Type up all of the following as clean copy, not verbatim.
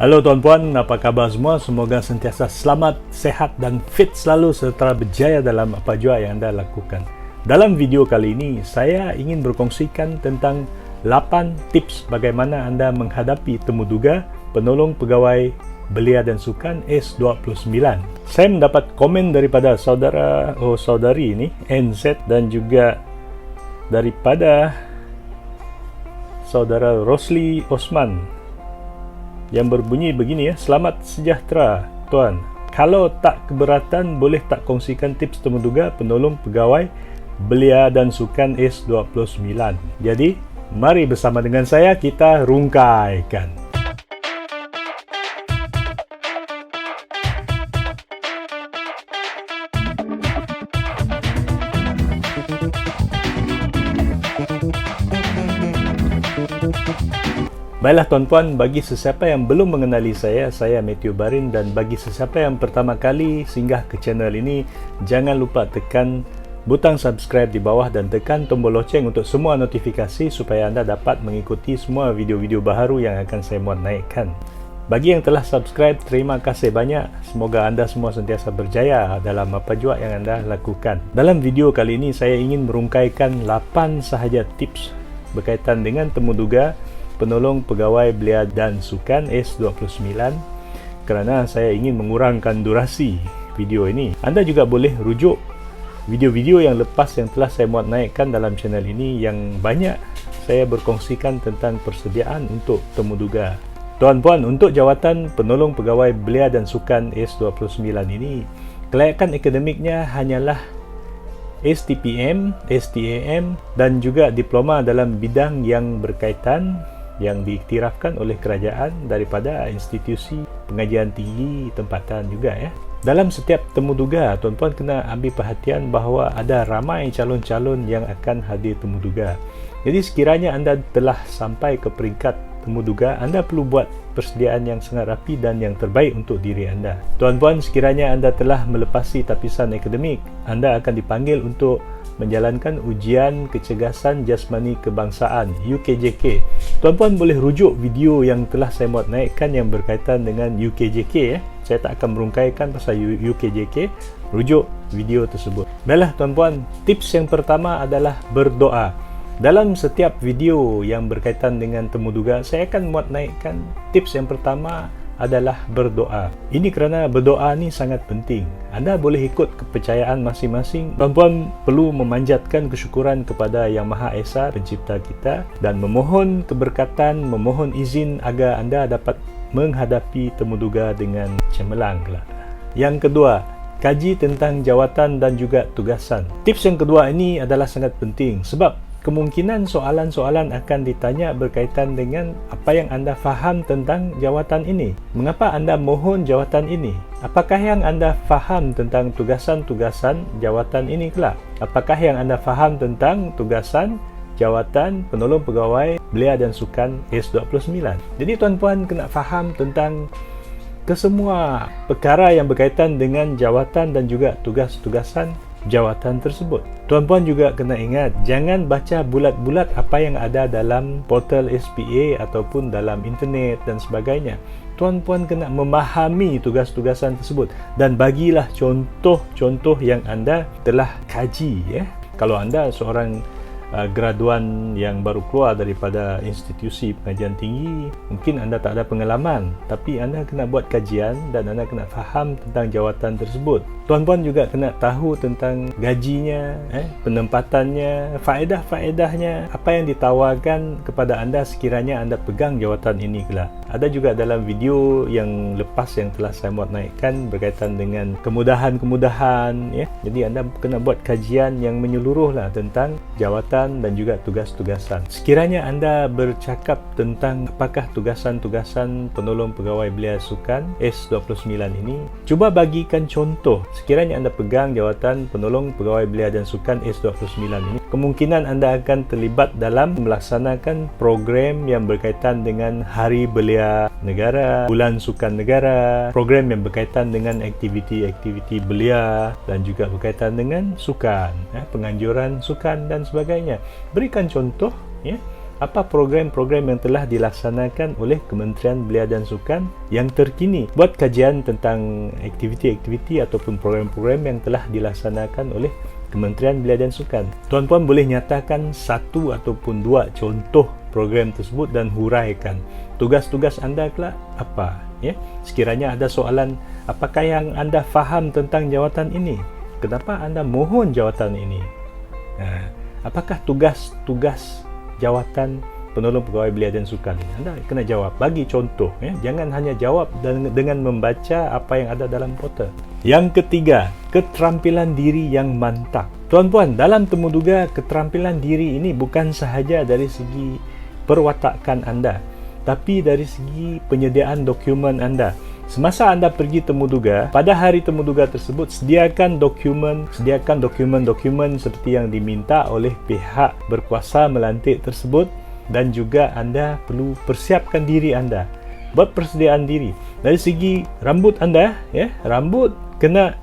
Halo tuan-puan, apa kabar semua? Semoga sentiasa selamat, sehat dan fit selalu serta berjaya dalam apa jua yang anda lakukan. Dalam video kali ini, saya ingin berkongsikan tentang 8 tips bagaimana anda menghadapi temu duga penolong pegawai belia dan sukan S29. Saya mendapat komen daripada saudari ini, NZ, dan juga daripada saudara Rosli Osman yang berbunyi begini ya. Selamat sejahtera tuan. Kalau tak keberatan, boleh tak kongsikan tips temu duga penolong pegawai belia dan sukan S29. Jadi, mari bersama dengan saya kita rungkaikan. Baiklah tuan-puan, bagi sesiapa yang belum mengenali saya Matthew Barin, dan bagi sesiapa yang pertama kali singgah ke channel ini, jangan lupa tekan butang subscribe di bawah dan tekan tombol loceng untuk semua notifikasi supaya anda dapat mengikuti semua video-video baharu yang akan saya muat naikkan. Bagi yang telah subscribe, terima kasih banyak. Semoga anda semua sentiasa berjaya dalam apa jua yang anda lakukan. Dalam video kali ini, saya ingin merungkaikan 8 sahaja tips berkaitan dengan temu duga penolong pegawai belia dan sukan S29 kerana saya ingin mengurangkan durasi video ini. Anda juga boleh rujuk video-video yang lepas yang telah saya muat naikkan dalam channel ini yang banyak saya berkongsikan tentang persediaan untuk temu duga. Tuan-puan, untuk jawatan penolong pegawai belia dan sukan S29 ini, kelayakan akademiknya hanyalah STPM, STAM dan juga diploma dalam bidang yang berkaitan yang diiktirafkan oleh kerajaan daripada institusi pengajian tinggi tempatan juga ya. Dalam setiap temu duga, tuan-puan kena ambil perhatian bahawa ada ramai calon-calon yang akan hadir temu duga. Jadi sekiranya anda telah sampai ke peringkat temu duga, anda perlu buat persediaan yang sangat rapi dan yang terbaik untuk diri anda. Tuan-puan, sekiranya anda telah melepasi tapisan akademik, anda akan dipanggil untuk menjalankan ujian kecergasan jasmani kebangsaan UKJK. Tuan-puan boleh rujuk video yang telah saya muat naikkan yang berkaitan dengan UKJK ya. Saya tak akan merungkaikan pasal UKJK, rujuk video tersebut. Baiklah tuan-puan, tips yang pertama adalah berdoa. Dalam setiap video yang berkaitan dengan temu duga, saya akan muat naikkan tips yang pertama adalah berdoa. Ini kerana berdoa ni sangat penting. Anda boleh ikut kepercayaan masing-masing. Tuan-puan perlu memanjatkan kesyukuran kepada Yang Maha Esa, pencipta kita, dan memohon keberkatan, memohon izin agar anda dapat menghadapi temu duga dengan cemerlang kelak. Yang kedua, kaji tentang jawatan dan juga tugasan. Tips yang kedua ini adalah sangat penting sebab kemungkinan soalan-soalan akan ditanya berkaitan dengan apa yang anda faham tentang jawatan ini. Mengapa anda mohon jawatan ini? Apakah yang anda faham tentang tugasan-tugasan jawatan ini kelak? Apakah yang anda faham tentang tugasan jawatan penolong pegawai belia dan sukan S29? Jadi tuan-puan kena faham tentang kesemua perkara yang berkaitan dengan jawatan dan juga tugas-tugasan jawatan tersebut. Tuan-puan juga kena ingat, jangan baca bulat-bulat apa yang ada dalam portal SPA ataupun dalam internet dan sebagainya. Tuan-puan kena memahami tugas-tugasan tersebut dan bagilah contoh-contoh yang anda telah kaji ya. Kalau anda seorang graduan yang baru keluar daripada institusi pengajian tinggi, mungkin anda tak ada pengalaman, tapi anda kena buat kajian dan anda kena faham tentang jawatan tersebut. Tuan-puan juga kena tahu tentang gajinya, penempatannya, faedah-faedahnya, apa yang ditawarkan kepada anda sekiranya anda pegang jawatan ini kelak. Ada juga dalam video yang lepas yang telah saya muat naikkan berkaitan dengan kemudahan-kemudahan ya. Jadi anda kena buat kajian yang menyeluruh lah tentang jawatan dan juga tugas-tugasan. Sekiranya anda bercakap tentang apakah tugasan-tugasan penolong pegawai belia sukan S29 ini, cuba bagikan contoh. Sekiranya anda pegang jawatan penolong pegawai belia dan sukan S29 ini, kemungkinan anda akan terlibat dalam melaksanakan program yang berkaitan dengan Hari Belia Negara, Bulan Sukan Negara, program yang berkaitan dengan aktiviti-aktiviti belia dan juga berkaitan dengan sukan, penganjuran sukan dan sebagainya. Berikan contoh ya. apa program-program yang telah dilaksanakan oleh Kementerian Belia dan Sukan yang terkini. Buat kajian tentang aktiviti-aktiviti ataupun program-program yang telah dilaksanakan oleh Kementerian Belia dan Sukan. Tuan-puan boleh nyatakan satu ataupun dua contoh program tersebut dan huraikan. Tugas-tugas anda kelak apa? Ya, sekiranya ada soalan, apakah yang anda faham tentang jawatan ini? Kenapa anda mohon jawatan ini? Apakah tugas-tugas jawatan penolong pegawai belia dan sukan ini? Anda kena jawab, bagi contoh, ya. Jangan hanya jawab dengan membaca apa yang ada dalam portal. Yang ketiga, keterampilan diri yang mantap. Tuan-puan, dalam temuduga keterampilan diri ini bukan sahaja dari segi perwatakan anda, tapi dari segi penyediaan dokumen anda. Semasa anda pergi temuduga, pada hari temuduga tersebut sediakan dokumen seperti yang diminta oleh pihak berkuasa melantik tersebut, dan juga anda perlu persiapkan diri anda. Buat persediaan diri dari segi rambut anda, ya, rambut kena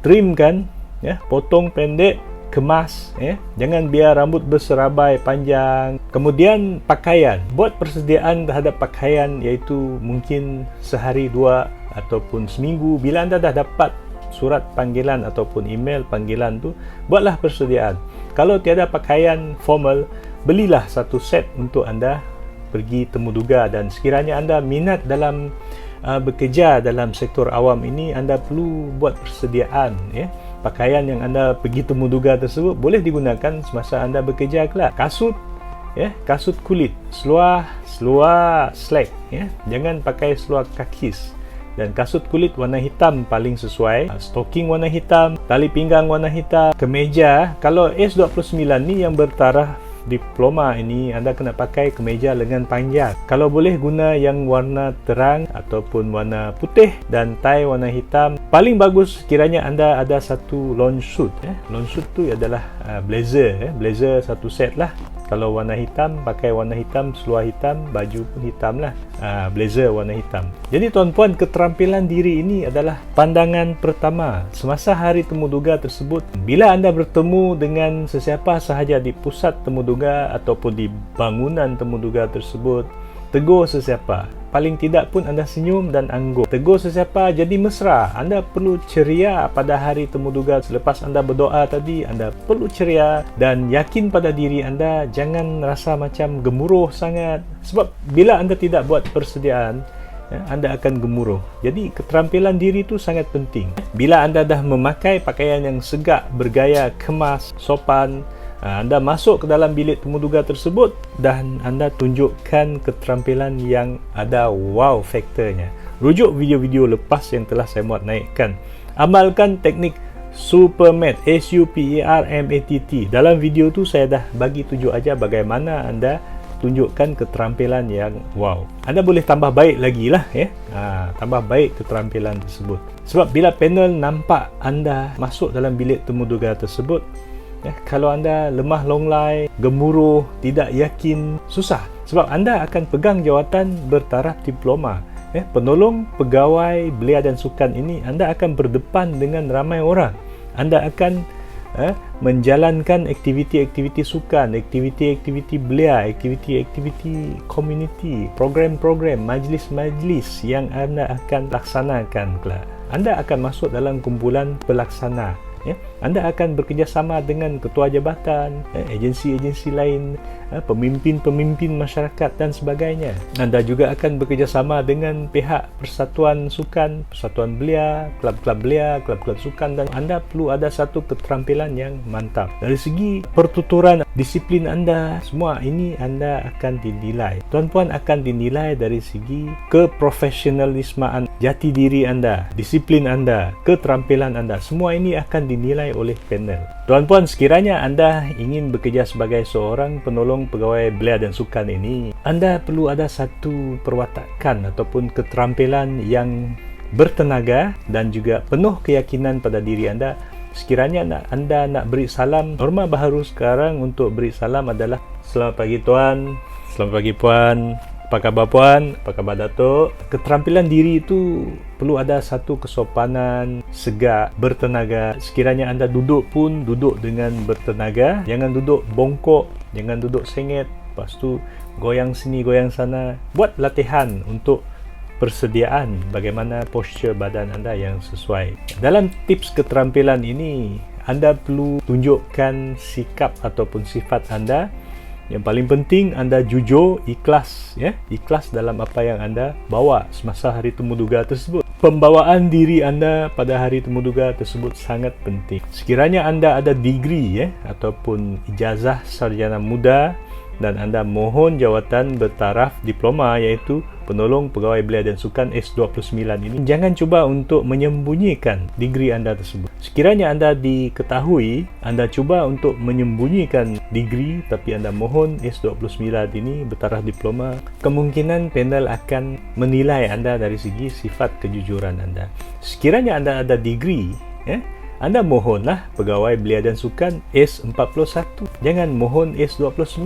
trim kan, ya, potong pendek, kemas, ya. Jangan biar rambut berserabai panjang. Kemudian pakaian, buat persediaan terhadap pakaian, iaitu mungkin sehari dua ataupun seminggu. Bila anda dah dapat surat panggilan ataupun email panggilan tu, buatlah persediaan. Kalau tiada pakaian formal, belilah satu set untuk anda pergi temuduga. Dan sekiranya anda minat dalam bekerja dalam sektor awam ini, anda perlu buat persediaan, ya. Pakaian yang anda pergi temuduga tersebut boleh digunakan semasa anda bekerja kelak. Kasut, ya, kasut kulit, seluar slack, ya. Jangan pakai seluar kakis. Dan kasut kulit warna hitam paling sesuai. Stoking warna hitam, tali pinggang warna hitam, kemeja. Kalau S29 ni yang bertaraf diploma ini, anda kena pakai kemeja lengan panjang. Kalau boleh guna yang warna terang ataupun warna putih, dan tie warna hitam. Paling bagus kiranya anda ada satu long suit, ya. Long suit tu adalah blazer, ya. Blazer satu set lah. Kalau warna hitam, pakai warna hitam, seluar hitam, baju pun hitam lah, blazer warna hitam. Jadi tuan-puan, keterampilan diri ini adalah pandangan pertama semasa hari temuduga tersebut. Bila anda bertemu dengan sesiapa sahaja di pusat temuduga ataupun di bangunan temuduga tersebut, tegur sesiapa. Paling tidak pun anda senyum dan anggup. Tegur sesiapa jadi mesra. Anda perlu ceria pada hari temuduga. Selepas anda berdoa tadi, anda perlu ceria dan yakin pada diri anda. Jangan rasa macam gemuruh sangat. Sebab bila anda tidak buat persediaan, anda akan gemuruh. Jadi keterampilan diri itu sangat penting. Bila anda dah memakai pakaian yang segak, bergaya, kemas, sopan, anda masuk ke dalam bilik temuduga tersebut dan anda tunjukkan keterampilan yang ada wow faktornya. Rujuk video-video lepas yang telah saya muat naikkan. Amalkan teknik SUPERMAT, SUPERMATT. Dalam video tu saya dah bagi tunjuk aja bagaimana anda tunjukkan keterampilan yang wow. Anda boleh tambah baik lagi lah, ya. Tambah baik keterampilan tersebut. Sebab bila panel nampak anda masuk dalam bilik temuduga tersebut, ya, kalau anda lemah longlai, gemuruh, tidak yakin, susah. Sebab anda akan pegang jawatan bertaraf diploma. Ya, penolong pegawai belia dan sukan ini, anda akan berdepan dengan ramai orang. Anda akan menjalankan aktiviti-aktiviti sukan, aktiviti-aktiviti belia, aktiviti-aktiviti community, program-program, majlis-majlis yang anda akan laksanakan kelak. Anda akan masuk dalam kumpulan pelaksana. Ya, anda akan bekerjasama dengan ketua jabatan, agensi-agensi lain, pemimpin-pemimpin masyarakat dan sebagainya. Anda juga akan bekerjasama dengan pihak persatuan sukan, persatuan belia, klub-klub sukan, dan anda perlu ada satu keterampilan yang mantap. Dari segi pertuturan, disiplin anda, semua ini anda akan dinilai. Tuan-puan akan dinilai dari segi keprofesionalismaan, jati diri anda, disiplin anda, keterampilan anda. Semua ini akan dinilai oleh panel. Tuan-puan, sekiranya anda ingin bekerja sebagai seorang penolong pegawai belia dan sukan ini, anda perlu ada satu perwatakan ataupun keterampilan yang bertenaga dan juga penuh keyakinan pada diri anda. Sekiranya anda nak beri salam, norma baharu sekarang untuk beri salam adalah selamat pagi tuan, selamat pagi puan, apa khabar puan, apa khabar datuk. Keterampilan diri itu perlu ada satu kesopanan, segak, bertenaga. Sekiranya anda duduk pun duduk dengan bertenaga, jangan duduk bongkok, jangan duduk sengit. Lepas tu goyang sini, goyang sana. Buat latihan untuk persediaan bagaimana posture badan anda yang sesuai. Dalam tips keterampilan ini, anda perlu tunjukkan sikap ataupun sifat anda. Yang paling penting, anda jujur, ikhlas, ya, ikhlas dalam apa yang anda bawa semasa hari temuduga tersebut. Pembawaan diri anda pada hari temuduga tersebut sangat penting. Sekiranya anda ada degree, ya, ataupun ijazah sarjana muda dan anda mohon jawatan bertaraf diploma, iaitu penolong pegawai belia dan sukan S29 ini, jangan cuba untuk menyembunyikan degree anda tersebut. Sekiranya anda diketahui, anda cuba untuk menyembunyikan degree tapi anda mohon S29 ini bertaraf diploma, kemungkinan panel akan menilai anda dari segi sifat kejujuran anda. Sekiranya anda ada degree, ya, anda mohonlah pegawai belia dan sukan S41. Jangan mohon S29.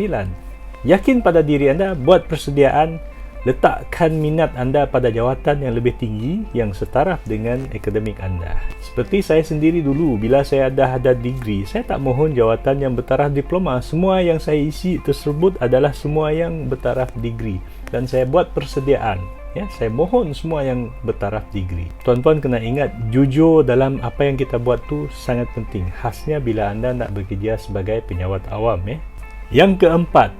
Yakin pada diri anda, buat persediaan, letakkan minat anda pada jawatan yang lebih tinggi yang setaraf dengan akademik anda. Seperti saya sendiri dulu, bila saya ada degree, saya tak mohon jawatan yang bertaraf diploma. Semua yang saya isi tersebut adalah semua yang bertaraf degree. Dan saya buat persediaan. Ya, saya mohon semua yang bertaraf degree. Tuan-tuan kena ingat, jujur dalam apa yang kita buat tu sangat penting. Khasnya bila anda nak bekerja sebagai penyawat awam. Ya. Yang keempat,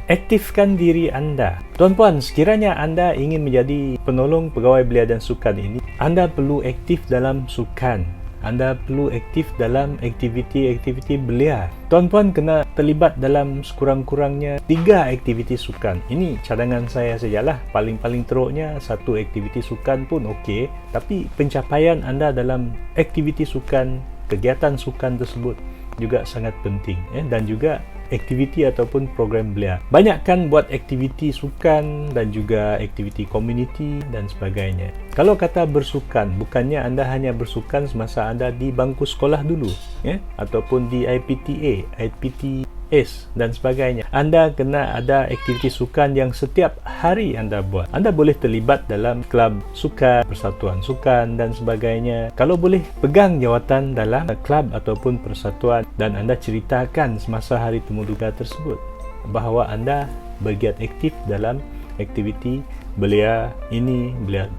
aktifkan diri anda. Tuan-puan, sekiranya anda ingin menjadi penolong pegawai belia dan sukan ini, anda perlu aktif dalam sukan. Anda perlu aktif dalam aktiviti-aktiviti belia. Tuan-puan kena terlibat dalam sekurang-kurangnya 3 aktiviti sukan. Ini cadangan saya sajalah. Paling-paling teruknya 1 aktiviti sukan pun okey. Tapi pencapaian anda dalam aktiviti sukan, kegiatan sukan tersebut juga sangat penting. Dan juga aktiviti ataupun program belia. Banyakkan buat aktiviti sukan dan juga aktiviti komuniti dan sebagainya. Kalau kata bersukan, bukannya anda hanya bersukan semasa anda di bangku sekolah dulu, ya, ataupun di IPTA, IPTS dan sebagainya. Anda kena ada aktiviti sukan yang setiap hari anda buat. Anda boleh terlibat dalam kelab sukan, persatuan sukan dan sebagainya. Kalau boleh, pegang jawatan dalam kelab ataupun persatuan dan anda ceritakan semasa hari temuduga tersebut bahawa anda bergiat aktif dalam aktiviti belia ini, belia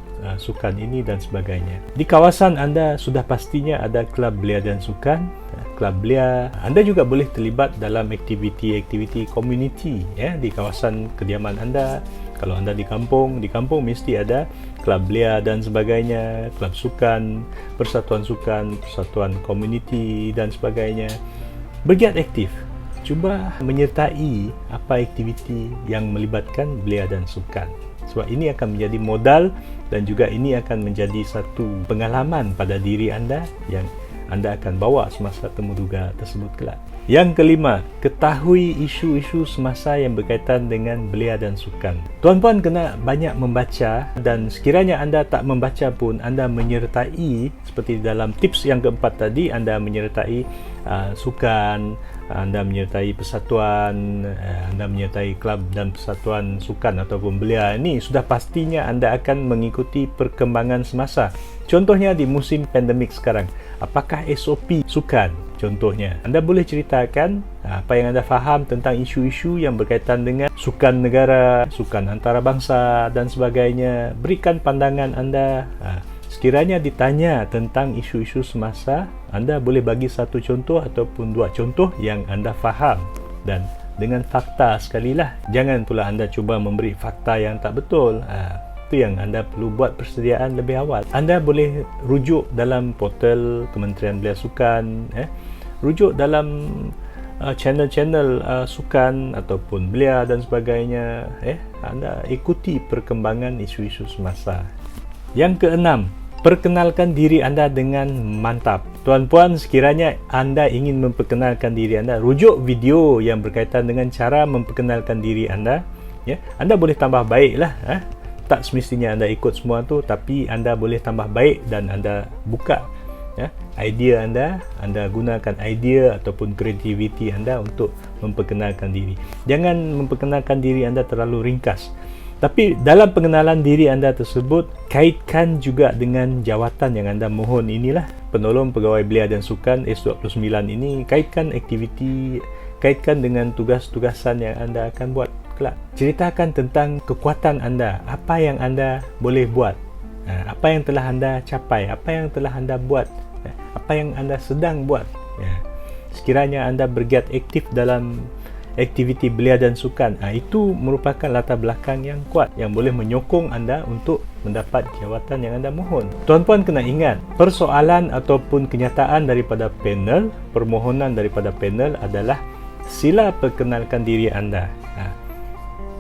sukan ini dan sebagainya. Di kawasan anda sudah pastinya ada kelab belia dan sukan, kelab belia. Anda juga boleh terlibat dalam aktiviti-aktiviti komuniti, ya, di kawasan kediaman anda. Kalau anda di kampung mesti ada kelab belia dan sebagainya, kelab sukan, persatuan komuniti dan sebagainya. Bergiat aktif. Cuba menyertai apa aktiviti yang melibatkan belia dan sukan. Sebab ini akan menjadi modal dan juga ini akan menjadi satu pengalaman pada diri anda yang anda akan bawa semasa temuduga tersebut kelak. Yang kelima, ketahui isu-isu semasa yang berkaitan dengan belia dan sukan. Tuan-puan kena banyak membaca, dan sekiranya anda tak membaca pun, anda menyertai, seperti dalam tips yang keempat tadi, anda menyertai sukan, anda menyertai persatuan, anda menyertai kelab dan persatuan sukan ataupun belia. Ini sudah pastinya anda akan mengikuti perkembangan semasa. Contohnya di musim pandemik sekarang, apakah SOP sukan? Contohnya, anda boleh ceritakan apa yang anda faham tentang isu-isu yang berkaitan dengan sukan negara, sukan antarabangsa dan sebagainya. Berikan pandangan anda. Sekiranya ditanya tentang isu-isu semasa, anda boleh bagi 1 contoh ataupun 2 contoh yang anda faham, dan dengan fakta sekalilah. Jangan pula anda cuba memberi fakta yang tak betul. Itu yang anda perlu buat persediaan lebih awal. Anda boleh rujuk dalam portal Kementerian Belia Sukan, rujuk dalam channel-channel sukan ataupun belia dan sebagainya. Anda ikuti perkembangan isu-isu semasa. Yang keenam, perkenalkan diri anda dengan mantap. Tuan-puan, sekiranya anda ingin memperkenalkan diri anda, rujuk video yang berkaitan dengan cara memperkenalkan diri anda. Anda boleh tambah baiklah. Tak semestinya anda ikut semua tu, tapi anda boleh tambah baik dan anda buka idea anda gunakan idea ataupun kreativiti anda untuk memperkenalkan diri. Jangan memperkenalkan diri anda terlalu ringkas. Tapi dalam pengenalan diri anda tersebut, kaitkan juga dengan jawatan yang anda mohon. Inilah penolong pegawai belia dan sukan S29 ini, kaitkan aktiviti, kaitkan dengan tugas-tugasan yang anda akan buat. kelak. Ceritakan tentang kekuatan anda, apa yang anda boleh buat, apa yang telah anda capai, apa yang telah anda buat, apa yang anda sedang buat. Sekiranya anda bergiat aktif dalam aktiviti belia dan sukan, itu merupakan latar belakang yang kuat yang boleh menyokong anda untuk mendapat jawatan yang anda mohon. Tuan-puan kena ingat, persoalan ataupun kenyataan daripada panel, permohonan daripada panel adalah sila perkenalkan diri anda.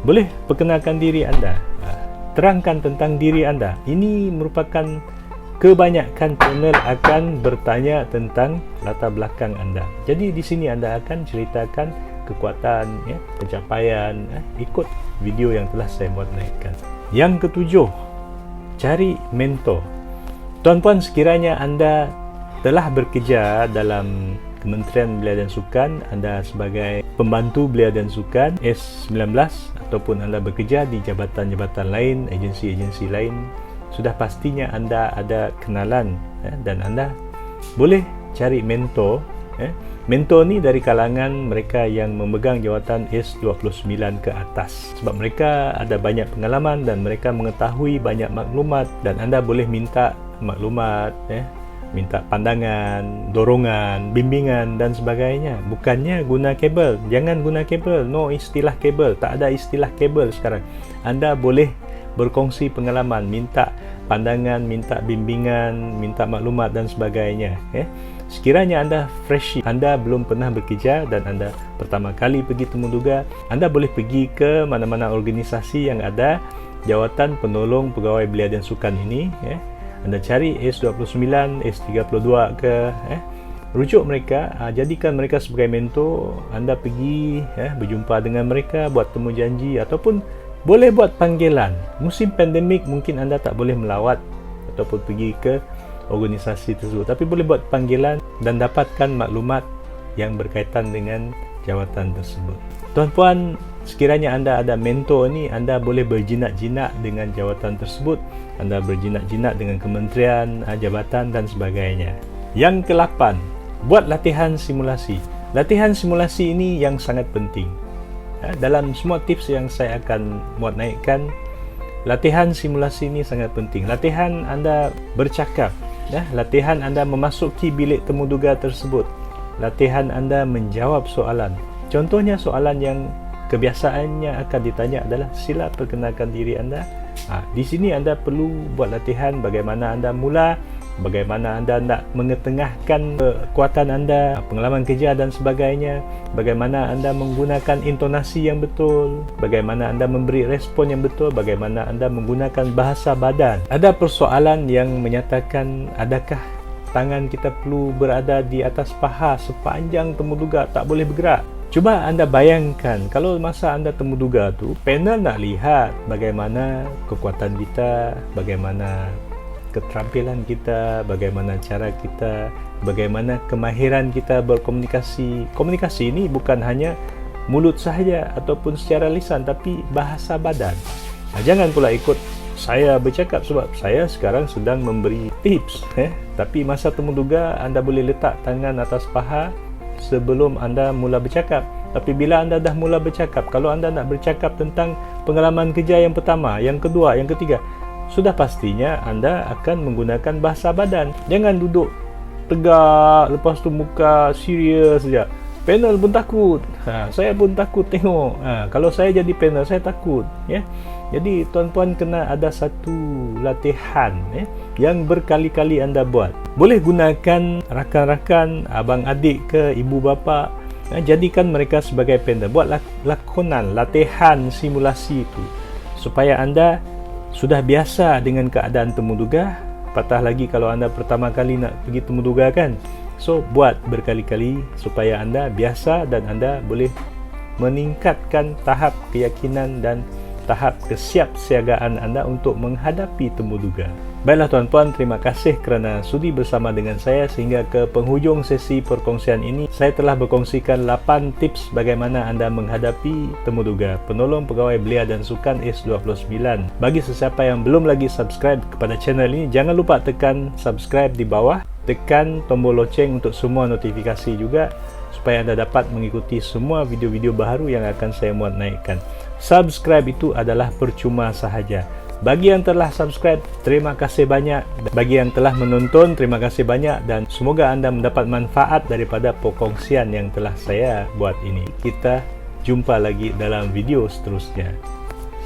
Boleh perkenalkan diri anda, terangkan tentang diri anda. Ini merupakan kebanyakan panel akan bertanya tentang latar belakang anda. Jadi di sini anda akan ceritakan kekuatan, pencapaian, ikut video yang telah saya buat naikkan. Yang ketujuh, cari mentor. Tuan-puan, sekiranya anda telah bekerja dalam Kementerian Belia dan Sukan, anda sebagai pembantu belia dan sukan S19, ataupun anda bekerja di jabatan-jabatan lain, agensi-agensi lain, sudah pastinya anda ada kenalan, dan anda boleh cari mentor. Mentor ni dari kalangan mereka yang memegang jawatan S29 ke atas, sebab mereka ada banyak pengalaman dan mereka mengetahui banyak maklumat, dan anda boleh minta maklumat, minta pandangan, dorongan, bimbingan dan sebagainya. Bukannya guna kabel, jangan guna kabel, no istilah kabel, tak ada istilah kabel sekarang. Anda boleh berkongsi pengalaman, minta pandangan, minta bimbingan, minta maklumat dan sebagainya. Sekiranya anda fresh, anda belum pernah bekerja dan anda pertama kali pergi temuduga, anda boleh pergi ke mana-mana organisasi yang ada jawatan penolong pegawai belia dan sukan ini. Anda cari S29, S32 ke, rujuk mereka, jadikan mereka sebagai mentor. Anda pergi berjumpa dengan mereka, buat temu janji, ataupun boleh buat panggilan. Musim pandemik mungkin anda tak boleh melawat ataupun pergi ke organisasi tersebut, tapi boleh buat panggilan dan dapatkan maklumat yang berkaitan dengan jawatan tersebut. Tuan-puan, sekiranya anda ada mentor ni, anda boleh berjinak-jinak dengan jawatan tersebut, anda berjinak-jinak dengan kementerian, jabatan dan sebagainya. Yang ke-8, buat latihan simulasi. Latihan simulasi ini yang sangat penting. Dalam semua tips yang saya akan buat naikkan, latihan simulasi ini sangat penting. Latihan anda bercakap, latihan anda memasuki bilik temuduga tersebut, latihan anda menjawab soalan. Contohnya soalan yang kebiasaannya akan ditanya adalah sila perkenalkan diri anda. Di sini anda perlu buat latihan bagaimana anda mula, bagaimana anda nak mengetengahkan kekuatan anda, pengalaman kerja dan sebagainya, bagaimana anda menggunakan intonasi yang betul, bagaimana anda memberi respon yang betul, bagaimana anda menggunakan bahasa badan. Ada persoalan yang menyatakan adakah tangan kita perlu berada di atas paha sepanjang temuduga, tak boleh bergerak. Cuba anda bayangkan kalau masa anda temuduga tu, panel nak lihat bagaimana kekuatan kita, bagaimana keterampilan kita, bagaimana cara kita, bagaimana kemahiran kita berkomunikasi. Komunikasi ini bukan hanya mulut sahaja ataupun secara lisan, tapi bahasa badan. Jangan pula ikut saya bercakap sebab saya sekarang sedang memberi tips. Tapi masa temuduga anda boleh letak tangan atas paha sebelum anda mula bercakap. Tapi bila anda dah mula bercakap, kalau anda nak bercakap tentang pengalaman kerja yang pertama, yang kedua, yang ketiga, sudah pastinya anda akan menggunakan bahasa badan. Jangan duduk tegak, lepas tu muka serius saja. Panel pun takut. Saya pun takut tengok. Kalau saya jadi panel, saya takut. Jadi tuan-puan kena ada satu latihan yang berkali-kali anda buat. Boleh gunakan rakan-rakan, abang adik ke ibu bapa. Jadikan mereka sebagai panel. Buat lakonan, latihan simulasi itu, supaya anda sudah biasa dengan keadaan temuduga. Patah lagi kalau anda pertama kali nak pergi temuduga kan. So buat berkali-kali supaya anda biasa dan anda boleh meningkatkan tahap keyakinan dan tahap kesiapsiagaan anda untuk menghadapi temuduga. Baiklah tuan-puan, terima kasih kerana sudi bersama dengan saya sehingga ke penghujung sesi perkongsian ini. Saya telah berkongsikan 8 tips bagaimana anda menghadapi temuduga penolong pegawai belia dan sukan S29. Bagi sesiapa yang belum lagi subscribe kepada channel ini, jangan lupa tekan subscribe di bawah, tekan tombol loceng untuk semua notifikasi juga, supaya anda dapat mengikuti semua video-video baru yang akan saya muat naikkan. subscribe itu adalah percuma sahaja. Bagi yang telah subscribe, terima kasih banyak. Bagi yang telah menonton, terima kasih banyak. Dan semoga anda mendapat manfaat daripada perkongsian yang telah saya buat ini. Kita jumpa lagi dalam video seterusnya.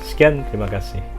Sekian, terima kasih.